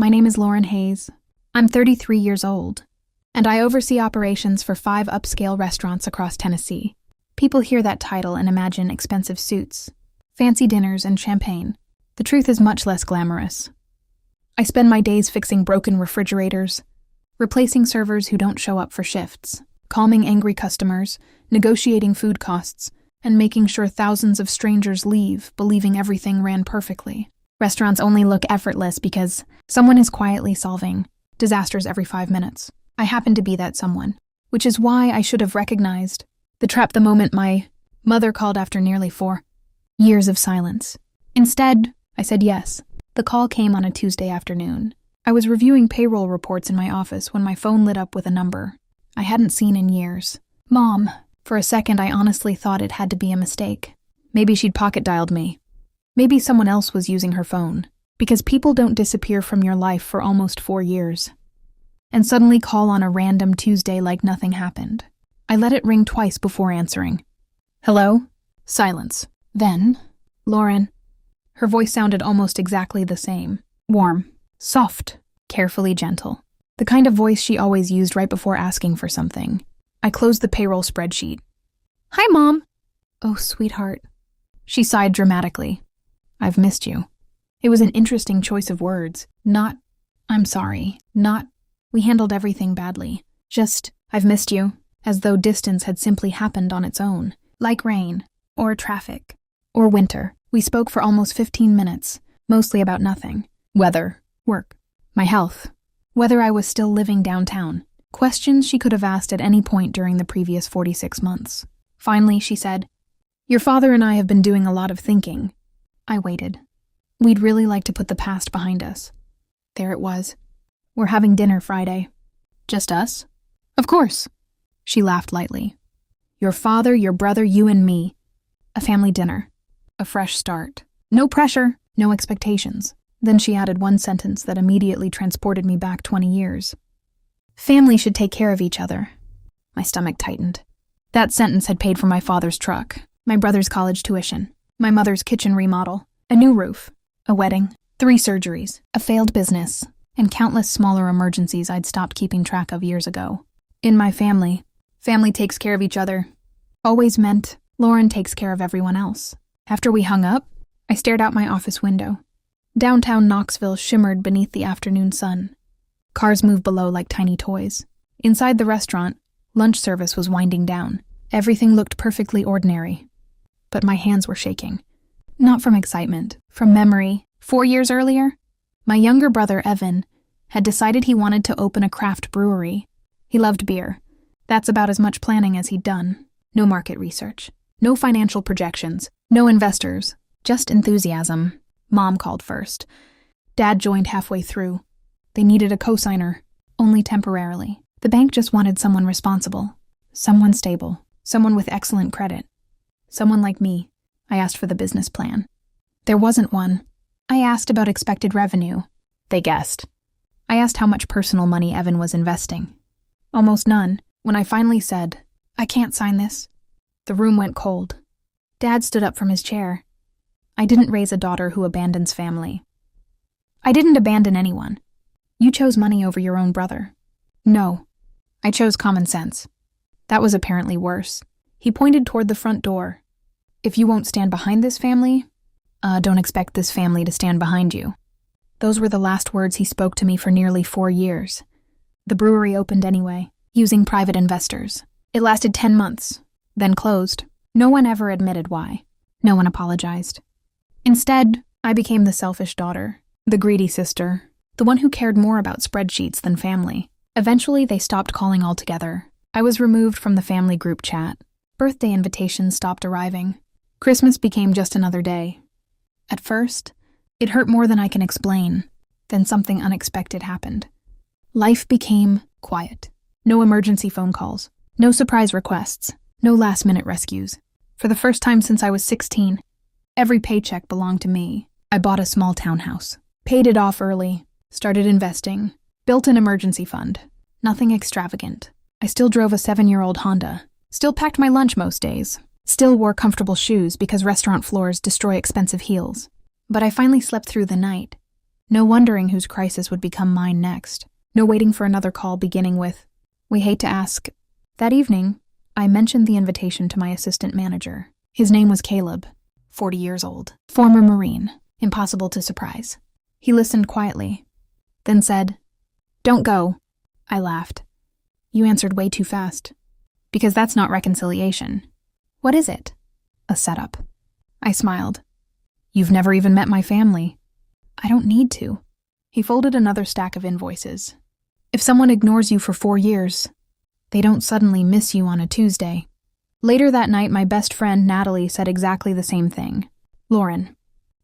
My name is Lauren Hayes. I'm 33 years old, and I oversee operations for 5 upscale restaurants across Tennessee. People hear that title and imagine expensive suits, fancy dinners, and champagne. The truth is much less glamorous. I spend my days fixing broken refrigerators, replacing servers who don't show up for shifts, calming angry customers, negotiating food costs, and making sure thousands of strangers leave believing everything ran perfectly. Restaurants only look effortless because someone is quietly solving disasters every 5 minutes. I happen to be that someone, which is why I should have recognized the trap the moment my mother called after nearly 4 years of silence. Instead, I said yes. The call came on a Tuesday afternoon. I was reviewing payroll reports in my office when my phone lit up with a number I hadn't seen in years. Mom. For a second, I honestly thought it had to be a mistake. Maybe she'd pocket-dialed me. Maybe someone else was using her phone. Because people don't disappear from your life for almost 4 years. And suddenly call on a random Tuesday like nothing happened. I let it ring twice before answering. Hello? Silence. Then, Lauren. Her voice sounded almost exactly the same. Warm. Soft. Carefully gentle. The kind of voice she always used right before asking for something. I closed the payroll spreadsheet. Hi, Mom. Oh, sweetheart. She sighed dramatically. I've missed you. It was an interesting choice of words. Not, I'm sorry. Not, we handled everything badly. Just, I've missed you. As though distance had simply happened on its own. Like rain. Or traffic. Or winter. We spoke for almost 15 minutes. Mostly about nothing. Weather. Work. My health. Whether I was still living downtown. Questions she could have asked at any point during the previous 46 months. Finally, she said, Your father and I have been doing a lot of thinking. I waited. We'd really like to put the past behind us. There it was. We're having dinner Friday. Just us? Of course. She laughed lightly. Your father, your brother, you and me. A family dinner. A fresh start. No pressure, no expectations. Then she added one sentence that immediately transported me back 20 years. Family should take care of each other. My stomach tightened. That sentence had paid for my father's truck, my brother's college tuition, my mother's kitchen remodel, a new roof, a wedding, 3 surgeries, a failed business, and countless smaller emergencies I'd stopped keeping track of years ago. In my family takes care of each other. Always meant Lauren takes care of everyone else. After we hung up, I stared out my office window. Downtown Knoxville shimmered beneath the afternoon sun. Cars moved below like tiny toys. Inside the restaurant, lunch service was winding down. Everything looked perfectly ordinary. But my hands were shaking. Not from excitement, from memory. 4 years earlier, my younger brother, Evan, had decided he wanted to open a craft brewery. He loved beer. That's about as much planning as he'd done. No market research. No financial projections. No investors. Just enthusiasm. Mom called first. Dad joined halfway through. They needed a cosigner, only temporarily. The bank just wanted someone responsible, someone stable, someone with excellent credit. Someone like me. I asked for the business plan. There wasn't one. I asked about expected revenue. They guessed. I asked how much personal money Evan was investing. Almost none. When I finally said, I can't sign this, the room went cold. Dad stood up from his chair. I didn't raise a daughter who abandons family. I didn't abandon anyone. You chose money over your own brother. No, I chose common sense. That was apparently worse. He pointed toward the front door. If you won't stand behind this family, don't expect this family to stand behind you. Those were the last words he spoke to me for nearly 4 years. The brewery opened anyway, using private investors. It lasted 10 months, then closed. No one ever admitted why. No one apologized. Instead, I became the selfish daughter, the greedy sister, the one who cared more about spreadsheets than family. Eventually, they stopped calling altogether. I was removed from the family group chat. Birthday invitations stopped arriving. Christmas became just another day. At first, it hurt more than I can explain. Then something unexpected happened. Life became quiet. No emergency phone calls. No surprise requests. No last-minute rescues. For the first time since I was 16, every paycheck belonged to me. I bought a small townhouse, paid it off early, started investing, built an emergency fund. Nothing extravagant. I still drove a 7-year-old Honda, still packed my lunch most days, still wore comfortable shoes because restaurant floors destroy expensive heels. But I finally slept through the night. No wondering whose crisis would become mine next. No waiting for another call beginning with, "We hate to ask." That evening, I mentioned the invitation to my assistant manager. His name was Caleb, 40 years old, former Marine, impossible to surprise. He listened quietly, then said, "Don't go." I laughed. "You answered way too fast." "Because that's not reconciliation." "What is it?" "A setup." I smiled. "You've never even met my family." "I don't need to." He folded another stack of invoices. "If someone ignores you for 4 years, they don't suddenly miss you on a Tuesday." Later that night, my best friend, Natalie, said exactly the same thing. "Lauren,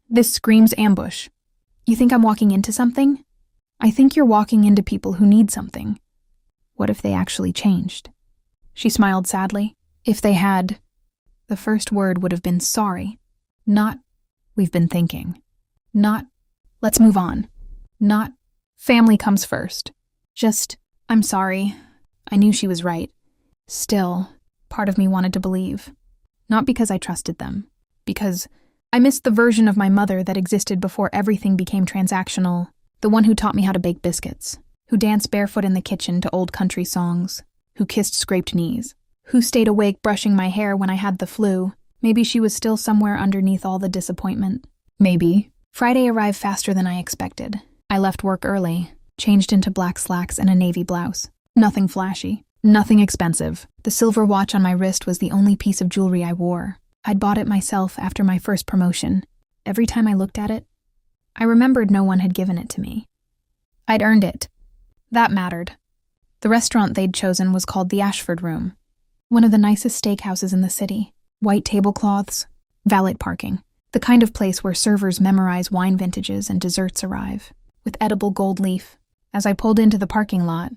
this screams ambush. You think I'm walking into something? I think you're walking into people who need something. What if they actually changed?" She smiled sadly. "If they had, the first word would have been sorry. Not, we've been thinking. Not, let's move on. Not, family comes first. Just, I'm sorry." I knew she was right. Still, part of me wanted to believe. Not because I trusted them. Because I missed the version of my mother that existed before everything became transactional. The one who taught me how to bake biscuits. Who danced barefoot in the kitchen to old country songs. Who kissed scraped knees. Who stayed awake brushing my hair when I had the flu. Maybe she was still somewhere underneath all the disappointment. Maybe. Friday arrived faster than I expected. I left work early, changed into black slacks and a navy blouse. Nothing flashy. Nothing expensive. The silver watch on my wrist was the only piece of jewelry I wore. I'd bought it myself after my first promotion. Every time I looked at it, I remembered no one had given it to me. I'd earned it. That mattered. The restaurant they'd chosen was called the Ashford Room, one of the nicest steakhouses in the city. White tablecloths, valet parking, the kind of place where servers memorize wine vintages and desserts arrive, with edible gold leaf. As I pulled into the parking lot,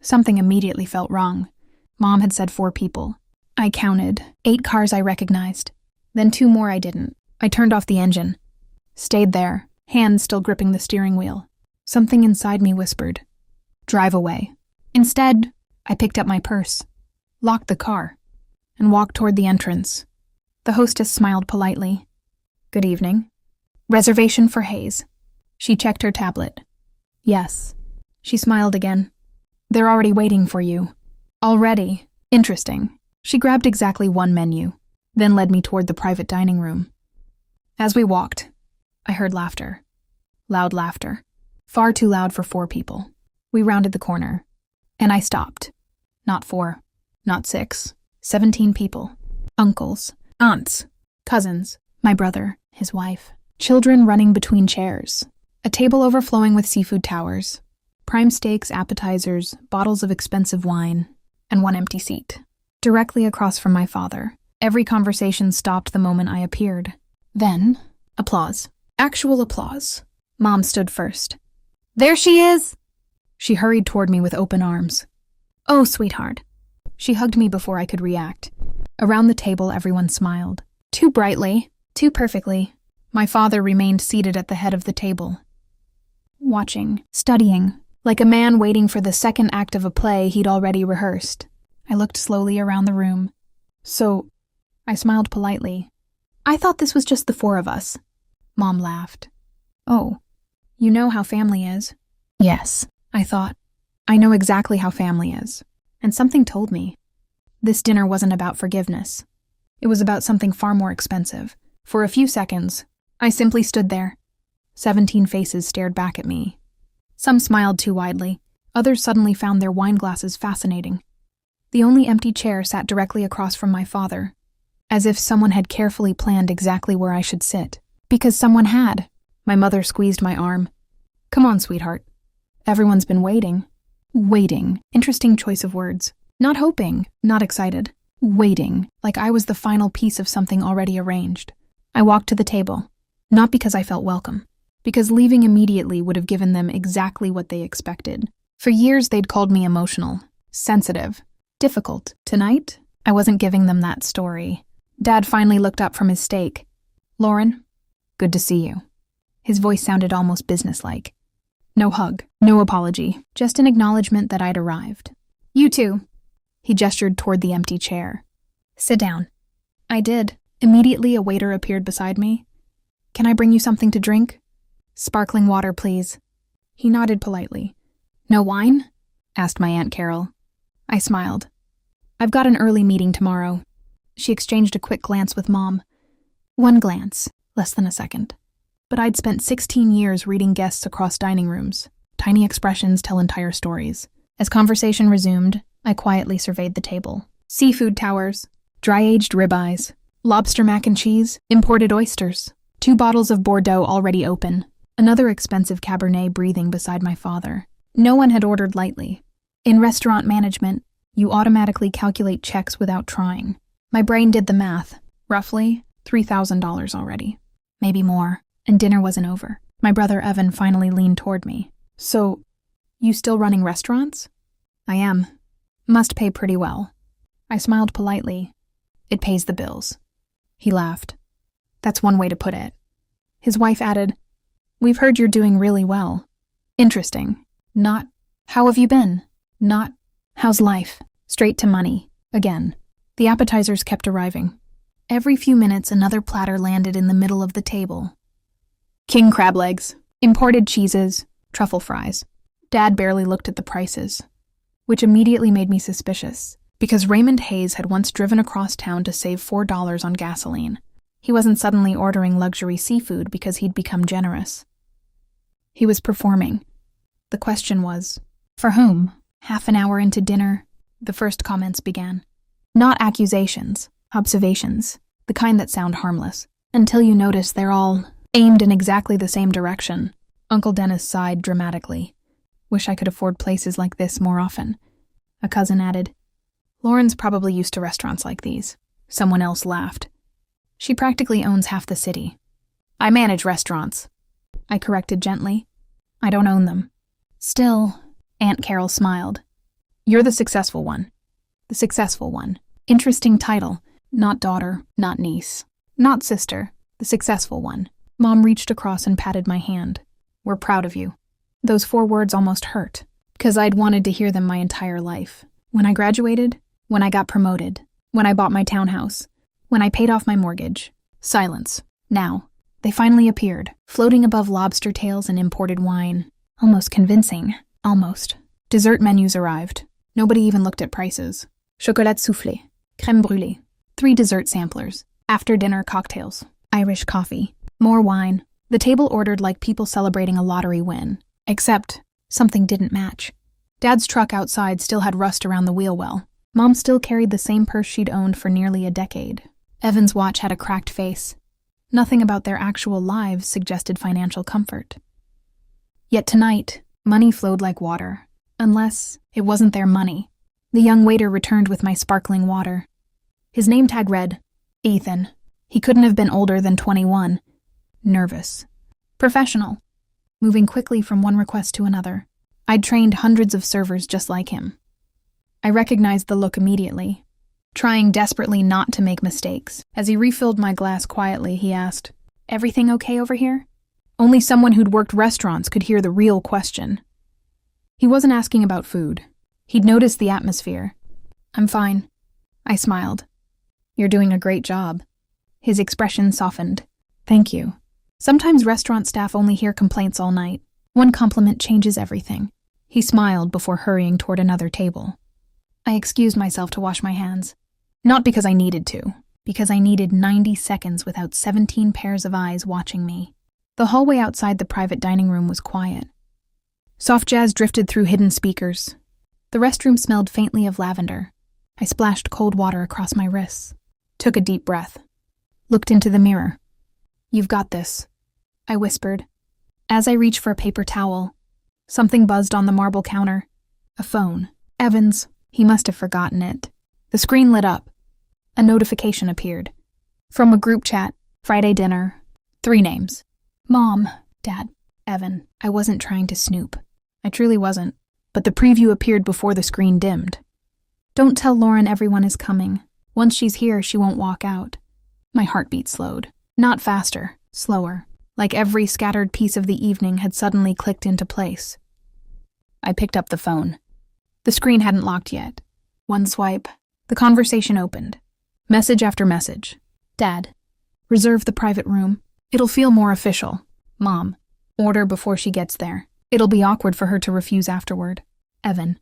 something immediately felt wrong. Mom had said 4 people. I counted 8 cars I recognized, then 2 more I didn't. I turned off the engine, stayed there, hands still gripping the steering wheel. Something inside me whispered, "Drive away." Instead, I picked up my purse, locked the car, and walked toward the entrance. The hostess smiled politely. "Good evening. Reservation for Hayes." She checked her tablet. "Yes." She smiled again. "They're already waiting for you." "Already? Interesting." She grabbed exactly 1 menu, then led me toward the private dining room. As we walked, I heard laughter. Loud laughter. Far too loud for 4 people. We rounded the corner, and I stopped. Not 4, not 6, 17 people. Uncles, aunts, cousins, my brother, his wife, children running between chairs, a table overflowing with seafood towers, prime steaks, appetizers, bottles of expensive wine, and 1 empty seat. Directly across from my father. Every conversation stopped the moment I appeared. Then, applause. Actual applause. Mom stood first. "There she is!" She hurried toward me with open arms. "Oh, sweetheart." She hugged me before I could react. Around the table, everyone smiled. Too brightly, too perfectly. My father remained seated at the head of the table, watching, studying, like a man waiting for the second act of a play he'd already rehearsed. I looked slowly around the room. "So," I smiled politely. "I thought this was just the 4 of us." Mom laughed. "Oh, you know how family is." "Yes," I thought. "I know exactly how family is." And something told me. This dinner wasn't about forgiveness. It was about something far more expensive. For a few seconds, I simply stood there. 17 faces stared back at me. Some smiled too widely. Others suddenly found their wine glasses fascinating. The only empty chair sat directly across from my father, as if someone had carefully planned exactly where I should sit. Because someone had. My mother squeezed my arm. "Come on, sweetheart. Everyone's been waiting." Waiting. Interesting choice of words. Not hoping, not excited. Waiting, like I was the final piece of something already arranged. I walked to the table, not because I felt welcome, because leaving immediately would have given them exactly what they expected. For years they'd called me emotional, sensitive, difficult. Tonight, I wasn't giving them that story. Dad finally looked up from his steak. "Lauren, good to see you." His voice sounded almost businesslike. No hug, no apology, just an acknowledgement that I'd arrived. "You too." He gestured toward the empty chair. "Sit down." I did. Immediately a waiter appeared beside me. "Can I bring you something to drink?" Sparkling water, please. He nodded politely. No wine? Asked my Aunt Carol. I smiled. I've got an early meeting tomorrow. She exchanged a quick glance with Mom. One glance, less than a second. But I'd spent 16 years reading guests across dining rooms. Tiny expressions tell entire stories. As conversation resumed, I quietly surveyed the table. Seafood towers, dry-aged ribeyes, lobster mac and cheese, imported oysters, 2 bottles of Bordeaux already open, another expensive Cabernet breathing beside my father. No one had ordered lightly. In restaurant management, you automatically calculate checks without trying. My brain did the math. Roughly $3,000 already. Maybe more. And dinner wasn't over. My brother Evan finally leaned toward me. So, you still running restaurants? I am. Must pay pretty well. I smiled politely. It pays the bills. He laughed. That's one way to put it. His wife added, We've heard you're doing really well. Interesting. Not, how have you been? Not, how's life? Straight to money. Again. The appetizers kept arriving. Every few minutes, another platter landed in the middle of the table. King crab legs, imported cheeses, truffle fries. Dad barely looked at the prices, which immediately made me suspicious, because Raymond Hayes had once driven across town to save $4 on gasoline. He wasn't suddenly ordering luxury seafood because he'd become generous. He was performing. The question was, for whom? Half an hour into dinner, the first comments began. Not accusations, observations, the kind that sound harmless, until you notice they're all aimed in exactly the same direction. Uncle Dennis sighed dramatically. Wish I could afford places like this more often. A cousin added, Lauren's probably used to restaurants like these. Someone else laughed. She practically owns half the city. I manage restaurants. I corrected gently. I don't own them. Still, Aunt Carol smiled. You're the successful one. The successful one. Interesting title. Not daughter, not niece, not sister. The successful one. Mom reached across and patted my hand. We're proud of you. Those 4 words almost hurt, because I'd wanted to hear them my entire life. When I graduated, when I got promoted, when I bought my townhouse, when I paid off my mortgage. Silence. Now, they finally appeared, floating above lobster tails and imported wine. Almost convincing. Almost. Dessert menus arrived. Nobody even looked at prices. Chocolat soufflé, crème brûlée, 3 dessert samplers, after-dinner cocktails, Irish coffee, more wine. The table ordered like people celebrating a lottery win. Except, something didn't match. Dad's truck outside still had rust around the wheel well. Mom still carried the same purse she'd owned for nearly a decade. Evan's watch had a cracked face. Nothing about their actual lives suggested financial comfort. Yet tonight, money flowed like water. Unless it wasn't their money. The young waiter returned with my sparkling water. His name tag read, Ethan. He couldn't have been older than 21. Nervous. Professional. Moving quickly from one request to another. I'd trained hundreds of servers just like him. I recognized the look immediately, trying desperately not to make mistakes. As he refilled my glass quietly, he asked, Everything okay over here? Only someone who'd worked restaurants could hear the real question. He wasn't asking about food. He'd noticed the atmosphere. I'm fine. I smiled. You're doing a great job. His expression softened. Thank you. Sometimes restaurant staff only hear complaints all night. One compliment changes everything. He smiled before hurrying toward another table. I excused myself to wash my hands. Not because I needed to, because I needed 90 seconds without 17 pairs of eyes watching me. The hallway outside the private dining room was quiet. Soft jazz drifted through hidden speakers. The restroom smelled faintly of lavender. I splashed cold water across my wrists. Took a deep breath. Looked into the mirror. You've got this, I whispered. As I reached for a paper towel, something buzzed on the marble counter. A phone. Evans. He must have forgotten it. The screen lit up. A notification appeared. From a group chat. Friday dinner. 3 names. Mom, Dad, Evan. I wasn't trying to snoop. I truly wasn't. But the preview appeared before the screen dimmed. Don't tell Lauren everyone is coming. Once she's here, she won't walk out. My heartbeat slowed. Not faster, slower. Like every scattered piece of the evening had suddenly clicked into place. I picked up the phone. The screen hadn't locked yet. One swipe. The conversation opened. Message after message. Dad. Reserve the private room. It'll feel more official. Mom. Order before she gets there. It'll be awkward for her to refuse afterward. Evan.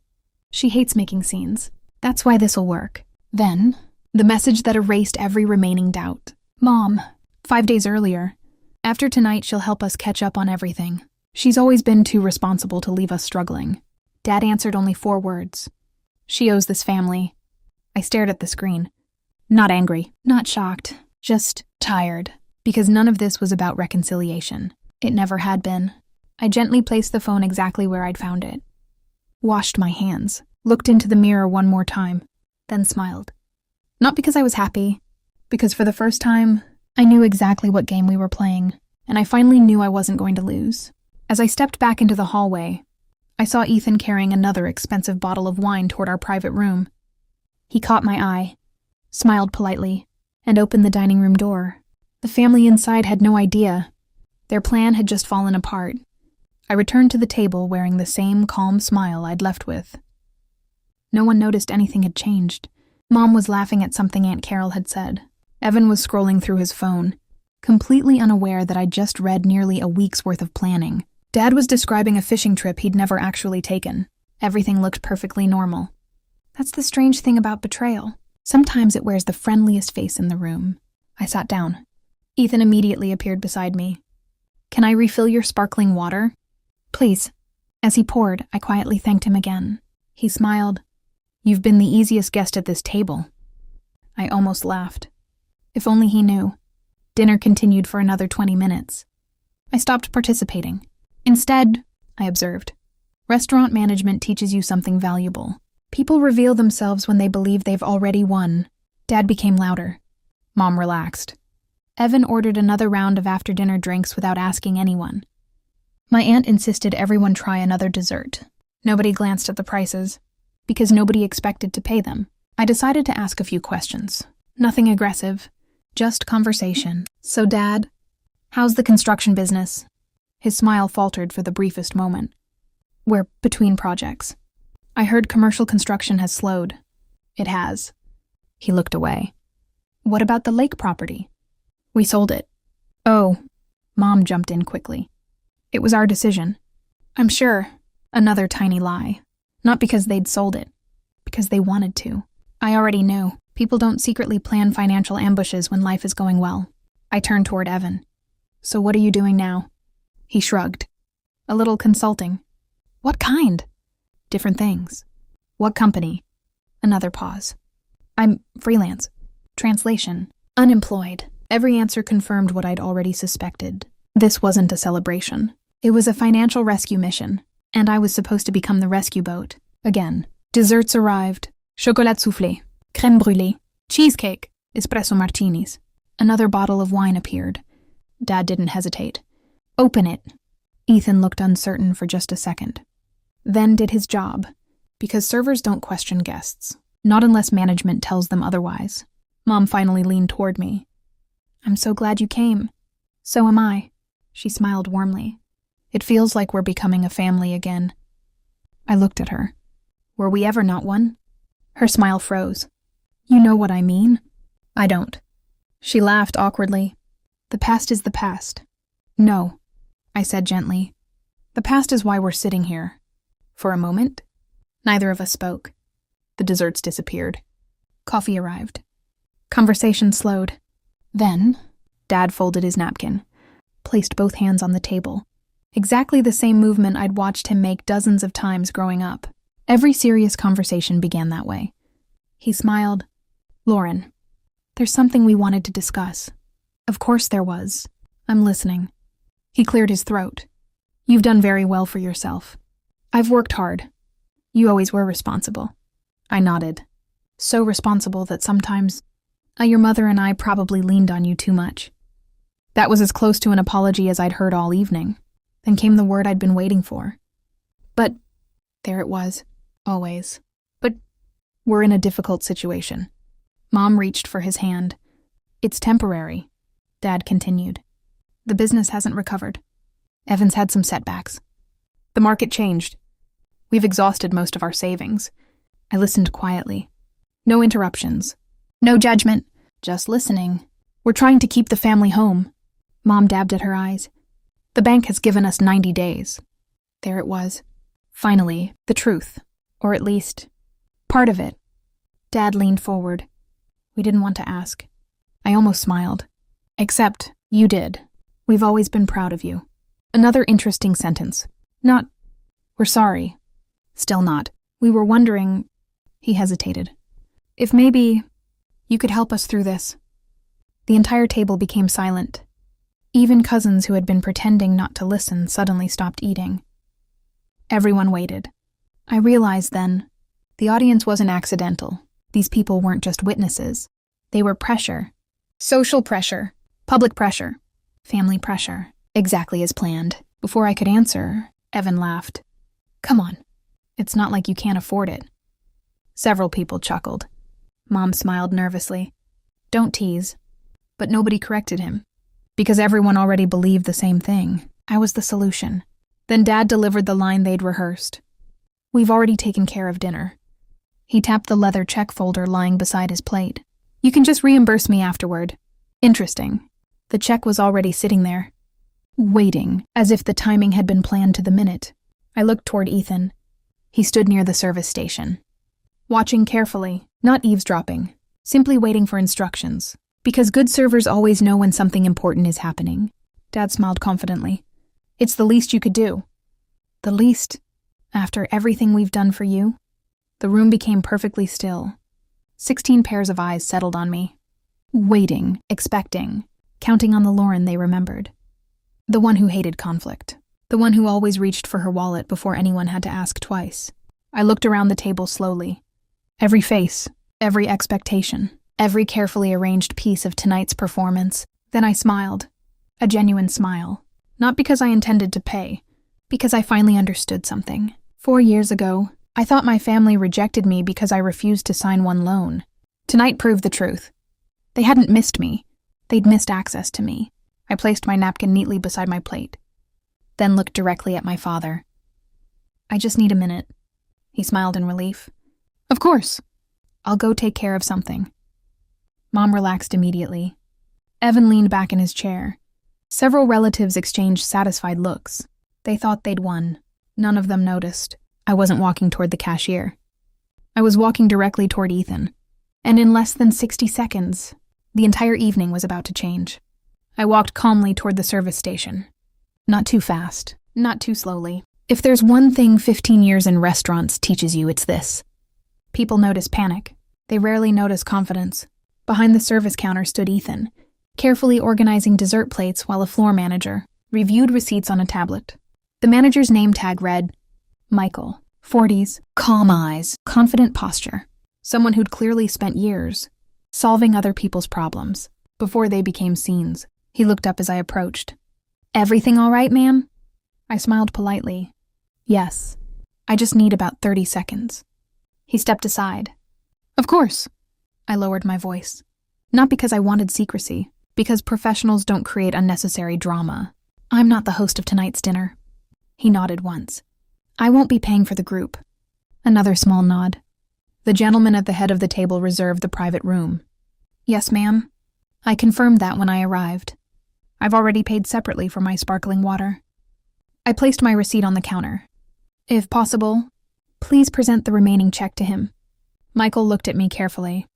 She hates making scenes. That's why this'll work. Then, the message that erased every remaining doubt. Mom, 5 days earlier. After tonight, she'll help us catch up on everything. She's always been too responsible to leave us struggling. Dad answered only 4 words. She owes this family. I stared at the screen. Not angry, not shocked, just tired. Because none of this was about reconciliation. It never had been. I gently placed the phone exactly where I'd found it. Washed my hands, looked into the mirror one more time, then smiled. Not because I was happy, because for the first time, I knew exactly what game we were playing, and I finally knew I wasn't going to lose. As I stepped back into the hallway, I saw Ethan carrying another expensive bottle of wine toward our private room. He caught my eye, smiled politely, and opened the dining room door. The family inside had no idea. Their plan had just fallen apart. I returned to the table wearing the same calm smile I'd left with. No one noticed anything had changed. Mom was laughing at something Aunt Carol had said. Evan was scrolling through his phone, completely unaware that I'd just read nearly a week's worth of planning. Dad was describing a fishing trip he'd never actually taken. Everything looked perfectly normal. That's the strange thing about betrayal. Sometimes it wears the friendliest face in the room. I sat down. Ethan immediately appeared beside me. Can I refill your sparkling water? Please. As he poured, I quietly thanked him again. He smiled. You've been the easiest guest at this table. I almost laughed. If only he knew. Dinner continued for another 20 minutes. I stopped participating. Instead, I observed, restaurant management teaches you something valuable. People reveal themselves when they believe they've already won. Dad became louder. Mom relaxed. Evan ordered another round of after-dinner drinks without asking anyone. My aunt insisted everyone try another dessert. Nobody glanced at the prices, because nobody expected to pay them. I decided to ask a few questions. Nothing aggressive, just conversation. So, Dad, how's the construction business? His smile faltered for the briefest moment. We're between projects. I heard commercial construction has slowed. It has. He looked away. What about the lake property? We sold it. Oh, Mom jumped in quickly. It was our decision. I'm sure. Another tiny lie. Not because they'd sold it. Because they wanted to. I already knew. People don't secretly plan financial ambushes when life is going well. I turned toward Evan. So what are you doing now? He shrugged. A little consulting. What kind? Different things. What company? Another pause. I'm freelance. Translation. Unemployed. Every answer confirmed what I'd already suspected. This wasn't a celebration. It was a financial rescue mission, and I was supposed to become the rescue boat. Again. Desserts arrived. Chocolat soufflé, crème brûlée, cheesecake, espresso martinis. Another bottle of wine appeared. Dad didn't hesitate. Open it. Ethan looked uncertain for just a second. Then did his job, because servers don't question guests, not unless management tells them otherwise. Mom finally leaned toward me. I'm so glad you came. So am I. She smiled warmly. It feels like we're becoming a family again. I looked at her. Were we ever not one? Her smile froze. You know what I mean? I don't. She laughed awkwardly. The past is the past. No, I said gently. The past is why we're sitting here. For a moment, neither of us spoke. The desserts disappeared. Coffee arrived. Conversation slowed. Then, Dad folded his napkin, placed both hands on the table. Exactly the same movement I'd watched him make dozens of times growing up. Every serious conversation began that way. He smiled. Lauren, there's something we wanted to discuss. Of course there was. I'm listening. He cleared his throat. You've done very well for yourself. I've worked hard. You always were responsible. I nodded. So responsible that sometimes your mother and I probably leaned on you too much. That was as close to an apology as I'd heard all evening. Then came the word I'd been waiting for. But there it was, always. But we're in a difficult situation. Mom reached for his hand. It's temporary, Dad continued. The business hasn't recovered. Evan's had some setbacks. The market changed. We've exhausted most of our savings. I listened quietly. No interruptions. No judgment. Just listening. We're trying to keep the family home. Mom dabbed at her eyes. The bank has given us 90 days. There it was. Finally, the truth. Or at least, part of it. Dad leaned forward. We didn't want to ask. I almost smiled. Except, you did. We've always been proud of you. Another interesting sentence. Not, we're sorry. Still not. We were wondering, he hesitated, if maybe you could help us through this. The entire table became silent. Even cousins who had been pretending not to listen suddenly stopped eating. Everyone waited. I realized then, the audience wasn't accidental. These people weren't just witnesses. They were pressure. Social pressure. Public pressure. Family pressure. Exactly as planned. Before I could answer, Evan laughed. Come on. It's not like you can't afford it. Several people chuckled. Mom smiled nervously. Don't tease. But nobody corrected him. Because everyone already believed the same thing. I was the solution. Then Dad delivered the line they'd rehearsed. We've already taken care of dinner. He tapped the leather check folder lying beside his plate. You can just reimburse me afterward. Interesting. The check was already sitting there, waiting, as if the timing had been planned to the minute. I looked toward Ethan. He stood near the service station, watching carefully, not eavesdropping, simply waiting for instructions. Because good servers always know when something important is happening. Dad smiled confidently. It's the least you could do. The least, after everything we've done for you? The room became perfectly still. 16 pairs of eyes settled on me. Waiting, expecting, counting on the Lauren they remembered. The one who hated conflict. The one who always reached for her wallet before anyone had to ask twice. I looked around the table slowly. Every face, every expectation, every carefully arranged piece of tonight's performance. Then I smiled. A genuine smile. Not because I intended to pay, because I finally understood something. 4 years ago, I thought my family rejected me because I refused to sign one loan. Tonight proved the truth. They hadn't missed me. They'd missed access to me. I placed my napkin neatly beside my plate, then looked directly at my father. I just need a minute. He smiled in relief. Of course. I'll go take care of something. Mom relaxed immediately. Evan leaned back in his chair. Several relatives exchanged satisfied looks. They thought they'd won. None of them noticed. I wasn't walking toward the cashier. I was walking directly toward Ethan. And in less than 60 seconds, the entire evening was about to change. I walked calmly toward the service station. Not too fast, not too slowly. If there's one thing 15 years in restaurants teaches you, it's this. People notice panic. They rarely notice confidence. Behind the service counter stood Ethan, carefully organizing dessert plates while a floor manager reviewed receipts on a tablet. The manager's name tag read, Michael, 40s, calm eyes, confident posture. Someone who'd clearly spent years solving other people's problems before they became scenes. He looked up as I approached. Everything all right, ma'am? I smiled politely. Yes. I just need about 30 seconds. He stepped aside. Of course. I lowered my voice. Not because I wanted secrecy, because professionals don't create unnecessary drama. I'm not the host of tonight's dinner. He nodded once. I won't be paying for the group. Another small nod. The gentleman at the head of the table reserved the private room. Yes, ma'am. I confirmed that when I arrived. I've already paid separately for my sparkling water. I placed my receipt on the counter. If possible, please present the remaining check to him. Michael looked at me carefully,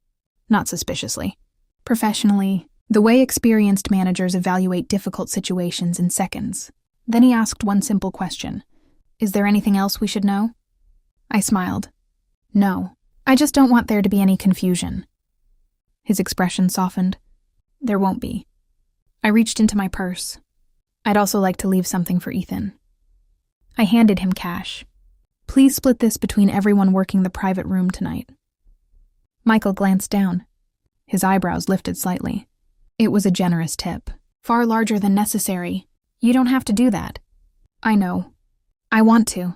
not suspiciously. Professionally, the way experienced managers evaluate difficult situations in seconds. Then he asked one simple question. Is there anything else we should know? I smiled. No, I just don't want there to be any confusion. His expression softened. There won't be. I reached into my purse. I'd also like to leave something for Ethan. I handed him cash. Please split this between everyone working the private room tonight. Michael glanced down. His eyebrows lifted slightly. It was a generous tip. Far larger than necessary. You don't have to do that. I know. I want to.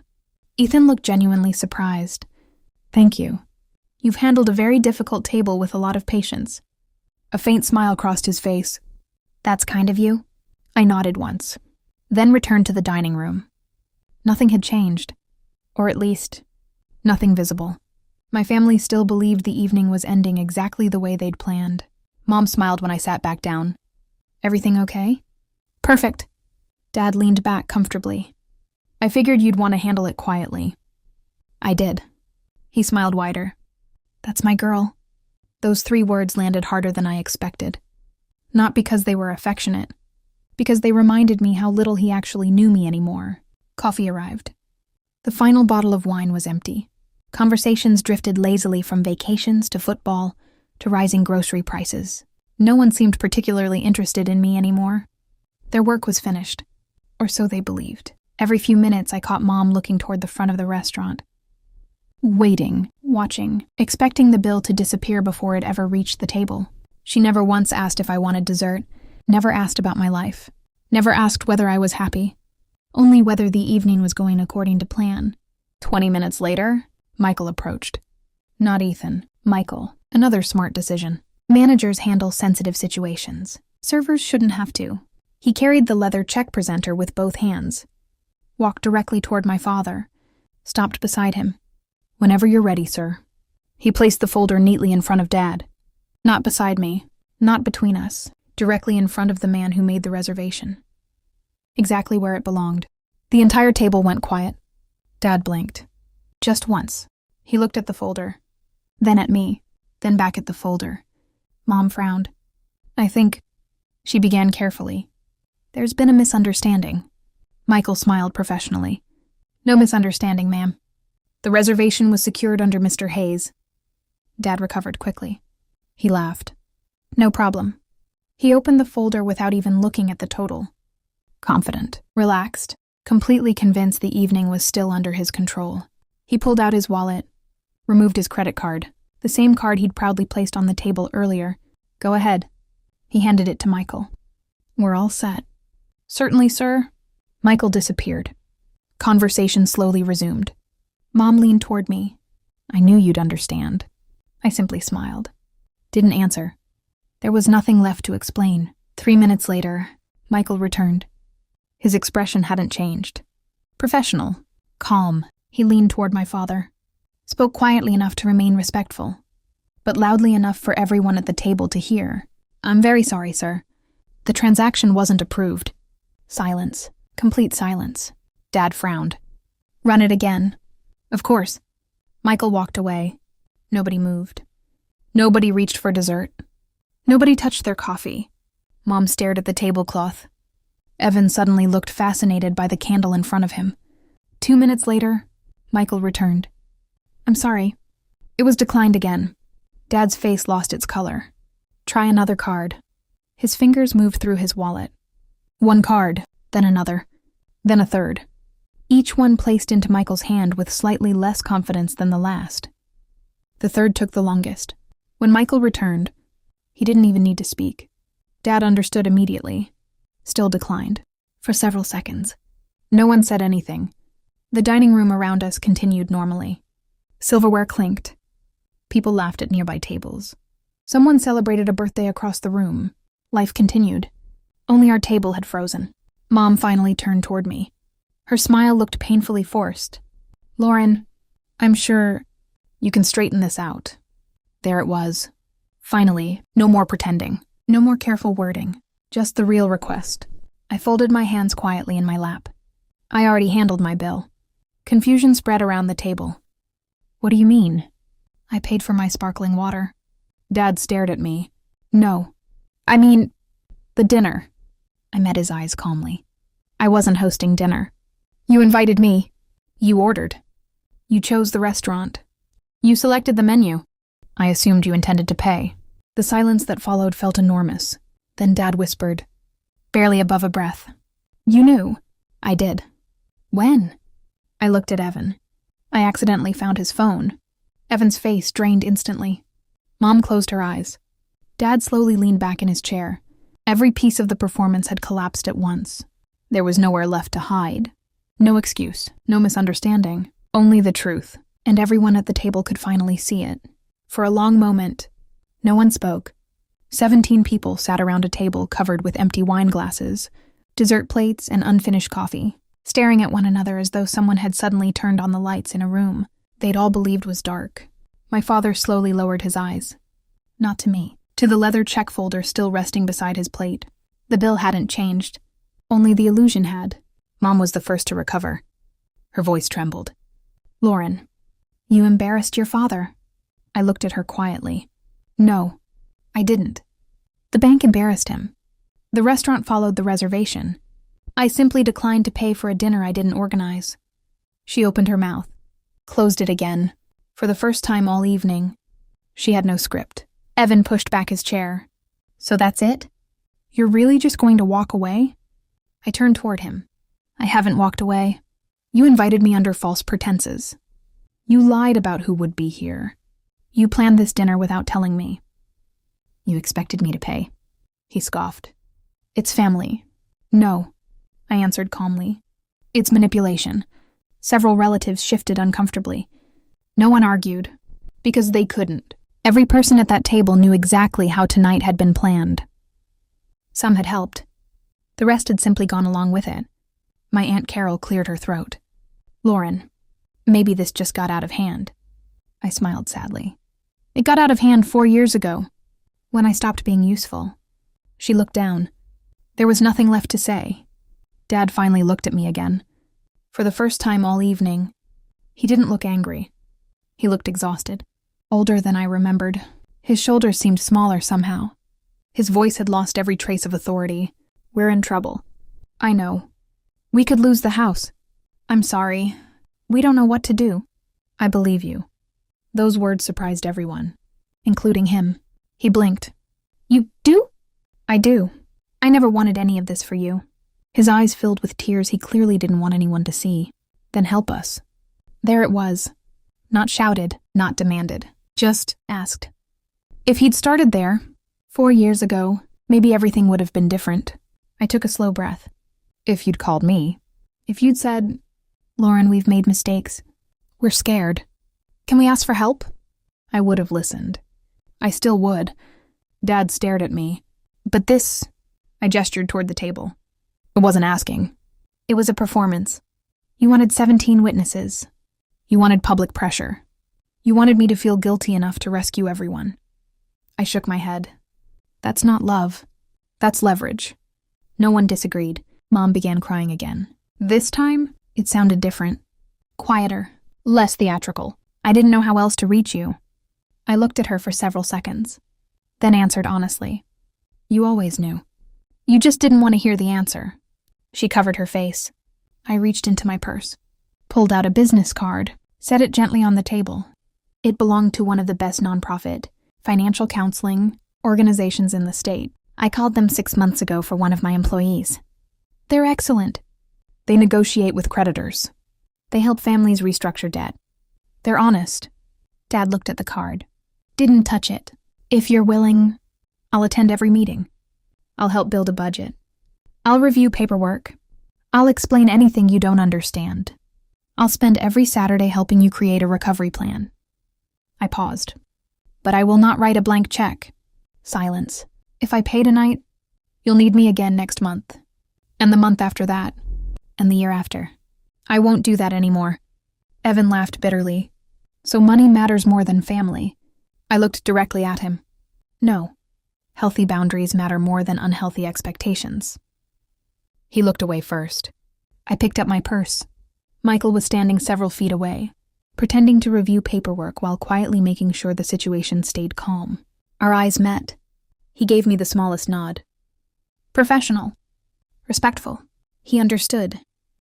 Ethan looked genuinely surprised. Thank you. You've handled a very difficult table with a lot of patience. A faint smile crossed his face. That's kind of you. I nodded once, then returned to the dining room. Nothing had changed. Or at least, nothing visible. My family still believed the evening was ending exactly the way they'd planned. Mom smiled when I sat back down. Everything okay? Perfect. Dad leaned back comfortably. I figured you'd want to handle it quietly. I did. He smiled wider. That's my girl. Those 3 words landed harder than I expected. Not because they were affectionate, because they reminded me how little he actually knew me anymore. Coffee arrived. The final bottle of wine was empty. Conversations drifted lazily from vacations to football to rising grocery prices. No one seemed particularly interested in me anymore. Their work was finished, or so they believed. Every few minutes I caught Mom looking toward the front of the restaurant. Waiting, watching, expecting the bill to disappear before it ever reached the table. She never once asked if I wanted dessert, never asked about my life, never asked whether I was happy, only whether the evening was going according to plan. 20 minutes later, Michael approached. Not Ethan, Michael. Another smart decision. Managers handle sensitive situations. Servers shouldn't have to. He carried the leather check presenter with both hands, walked directly toward my father, stopped beside him. Whenever you're ready, sir. He placed the folder neatly in front of Dad. Not beside me, not between us, directly in front of the man who made the reservation. Exactly where it belonged. The entire table went quiet. Dad blinked. Just once. He looked at the folder, then at me, then back at the folder. Mom frowned. I think, she began carefully. There's been a misunderstanding. Michael smiled professionally. No misunderstanding, ma'am. The reservation was secured under Mr. Hayes. Dad recovered quickly. He laughed. No problem. He opened the folder without even looking at the total. Confident, relaxed, completely convinced the evening was still under his control. He pulled out his wallet, removed his credit card, the same card he'd proudly placed on the table earlier. Go ahead. He handed it to Michael. We're all set. Certainly, sir. Michael disappeared. Conversation slowly resumed. Mom leaned toward me. I knew you'd understand. I simply smiled. Didn't answer. There was nothing left to explain. 3 minutes later, Michael returned. His expression hadn't changed. Professional, calm. He leaned toward my father. Spoke quietly enough to remain respectful, but loudly enough for everyone at the table to hear. I'm very sorry, sir. The transaction wasn't approved. Silence. Complete silence. Dad frowned. Run it again. Of course. Michael walked away. Nobody moved. Nobody reached for dessert. Nobody touched their coffee. Mom stared at the tablecloth. Evan suddenly looked fascinated by the candle in front of him. 2 minutes later, Michael returned. I'm sorry. It was declined again. Dad's face lost its color. Try another card. His fingers moved through his wallet. One card, then another, then a third. Each one placed into Michael's hand with slightly less confidence than the last. The third took the longest. When Michael returned, he didn't even need to speak. Dad understood immediately. Still declined. For several seconds. No one said anything. The dining room around us continued normally. Silverware clinked. People laughed at nearby tables. Someone celebrated a birthday across the room. Life continued. Only our table had frozen. Mom finally turned toward me. Her smile looked painfully forced. Lauren, I'm sure you can straighten this out. There it was. Finally, no more pretending. No more careful wording. Just the real request. I folded my hands quietly in my lap. I already handled my bill. Confusion spread around the table. What do you mean? I paid for my sparkling water. Dad stared at me. No. I mean, the dinner. I met his eyes calmly. I wasn't hosting dinner. You invited me. You ordered. You chose the restaurant. You selected the menu. I assumed you intended to pay. The silence that followed felt enormous. Then Dad whispered, barely above a breath. You knew. I did. When? I looked at Evan. I accidentally found his phone. Evan's face drained instantly. Mom closed her eyes. Dad slowly leaned back in his chair. Every piece of the performance had collapsed at once. There was nowhere left to hide. No excuse, no misunderstanding, only the truth, and everyone at the table could finally see it. For a long moment, no one spoke. 17 people sat around a table covered with empty wine glasses, dessert plates, and unfinished coffee, staring at one another as though someone had suddenly turned on the lights in a room they'd all believed was dark. My father slowly lowered his eyes. Not to me, to the leather check folder still resting beside his plate. The bill hadn't changed. Only the illusion had. Mom was the first to recover. Her voice trembled. Lauren, you embarrassed your father. I looked at her quietly. No, I didn't. The bank embarrassed him. The restaurant followed the reservation. I simply declined to pay for a dinner I didn't organize. She opened her mouth, closed it again. For the first time all evening, she had no script. Evan pushed back his chair. So that's it? You're really just going to walk away? I turned toward him. I haven't walked away. You invited me under false pretenses. You lied about who would be here. You planned this dinner without telling me. You expected me to pay. He scoffed. It's family. No, I answered calmly. It's manipulation. Several relatives shifted uncomfortably. No one argued, because they couldn't. Every person at that table knew exactly how tonight had been planned. Some had helped. The rest had simply gone along with it. My Aunt Carol cleared her throat. Lauren, maybe this just got out of hand. I smiled sadly. It got out of hand 4 years ago, when I stopped being useful. She looked down. There was nothing left to say. Dad finally looked at me again. For the first time all evening, he didn't look angry. He looked exhausted, older than I remembered. His shoulders seemed smaller somehow. His voice had lost every trace of authority. We're in trouble. I know. We could lose the house. I'm sorry. We don't know what to do. I believe you. Those words surprised everyone, including him. He blinked. You do? I do. I never wanted any of this for you. His eyes filled with tears he clearly didn't want anyone to see. Then help us. There it was. Not shouted, not demanded. Just asked. If he'd started there, 4 years ago, maybe everything would have been different. I took a slow breath. If you'd called me. If you'd said, Lauren, we've made mistakes. We're scared. Can we ask for help? I would have listened. I still would. Dad stared at me. But this, I gestured toward the table. It wasn't asking. It was a performance. You wanted 17 witnesses. You wanted public pressure. You wanted me to feel guilty enough to rescue everyone. I shook my head. That's not love. That's leverage. No one disagreed. Mom began crying again. This time, it sounded different. Quieter. Less theatrical. I didn't know how else to reach you. I looked at her for several seconds, then answered honestly. You always knew. You just didn't want to hear the answer. She covered her face. I reached into my purse, pulled out a business card, set it gently on the table. It belonged to one of the best nonprofit, financial counseling organizations in the state. I called them 6 months ago for one of my employees. They're excellent. They negotiate with creditors. They help families restructure debt. They're honest. Dad looked at the card. Didn't touch it. If you're willing, I'll attend every meeting. I'll help build a budget. I'll review paperwork. I'll explain anything you don't understand. I'll spend every Saturday helping you create a recovery plan. I paused. But I will not write a blank check. Silence. If I pay tonight, you'll need me again next month. And the month after that. And the year after. I won't do that anymore. Evan laughed bitterly. So money matters more than family. I looked directly at him. No. Healthy boundaries matter more than unhealthy expectations. He looked away first. I picked up my purse. Michael was standing several feet away, pretending to review paperwork while quietly making sure the situation stayed calm. Our eyes met. He gave me the smallest nod. Professional. Respectful. He understood.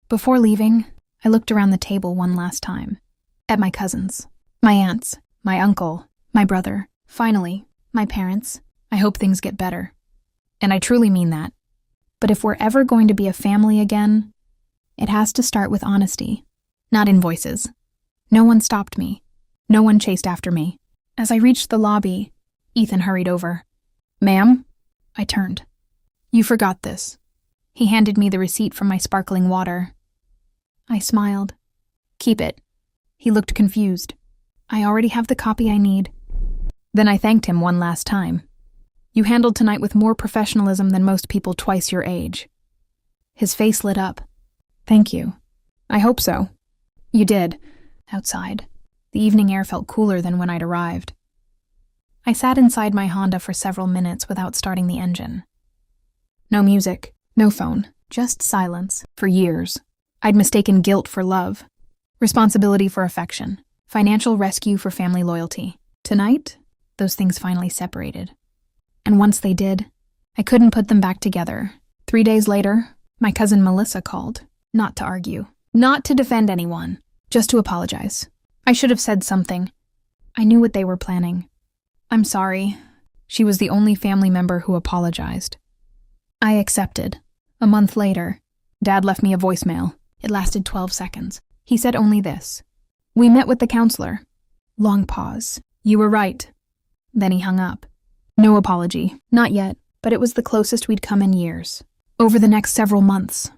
Before leaving, I looked around the table one last time. At my cousins, my aunts, my uncle, my brother, finally, my parents. I hope things get better. And I truly mean that. But if we're ever going to be a family again, it has to start with honesty, not invoices. No one stopped me. No one chased after me. As I reached the lobby, Ethan hurried over. Ma'am? I turned. You forgot this. He handed me the receipt from my sparkling water. I smiled. Keep it. He looked confused. I already have the copy I need. Then I thanked him one last time. You handled tonight with more professionalism than most people twice your age. His face lit up. Thank you. I hope so. You did. Outside, the evening air felt cooler than when I'd arrived. I sat inside my Honda for several minutes without starting the engine. No music, no phone, Just silence. For years, I'd mistaken guilt for love, responsibility for affection, financial rescue for family loyalty. Tonight, those things finally separated. And once they did, I couldn't put them back together. 3 days later, my cousin Melissa called, not to argue, not to defend anyone, just to apologize. I should have said something. I knew what they were planning. I'm sorry. She was the only family member who apologized. I accepted. A month later, Dad left me a voicemail. It lasted 12 seconds. He said only this. We met with the counselor. Long pause. You were right. Then he hung up. No apology. Not yet, but it was the closest we'd come in years. Over the next several months,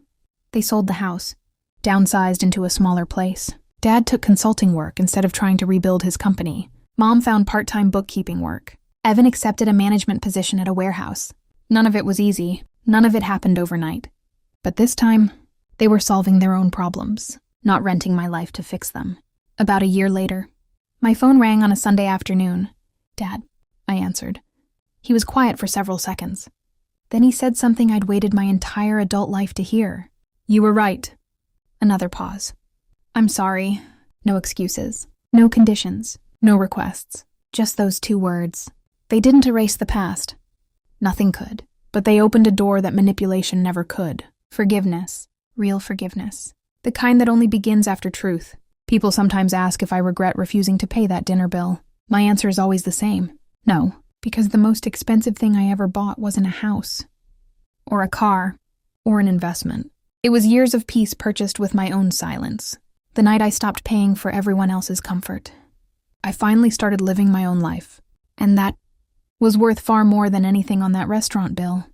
they sold the house, downsized into a smaller place. Dad took consulting work instead of trying to rebuild his company. Mom found part-time bookkeeping work. Evan accepted a management position at a warehouse. None of it was easy. None of it happened overnight. But this time, they were solving their own problems, not renting my life to fix them. About a year later, my phone rang on a Sunday afternoon. Dad, I answered. He was quiet for several seconds. Then he said something I'd waited my entire adult life to hear. You were right. Another pause. I'm sorry. No excuses. No conditions. No requests. Just those 2 words. They didn't erase the past. Nothing could. But they opened a door that manipulation never could. Forgiveness. Real forgiveness. The kind that only begins after truth. People sometimes ask if I regret refusing to pay that dinner bill. My answer is always the same. No, because the most expensive thing I ever bought wasn't a house, or a car, or an investment. It was years of peace purchased with my own silence. The night I stopped paying for everyone else's comfort. I finally started living my own life, and that was worth far more than anything on that restaurant bill.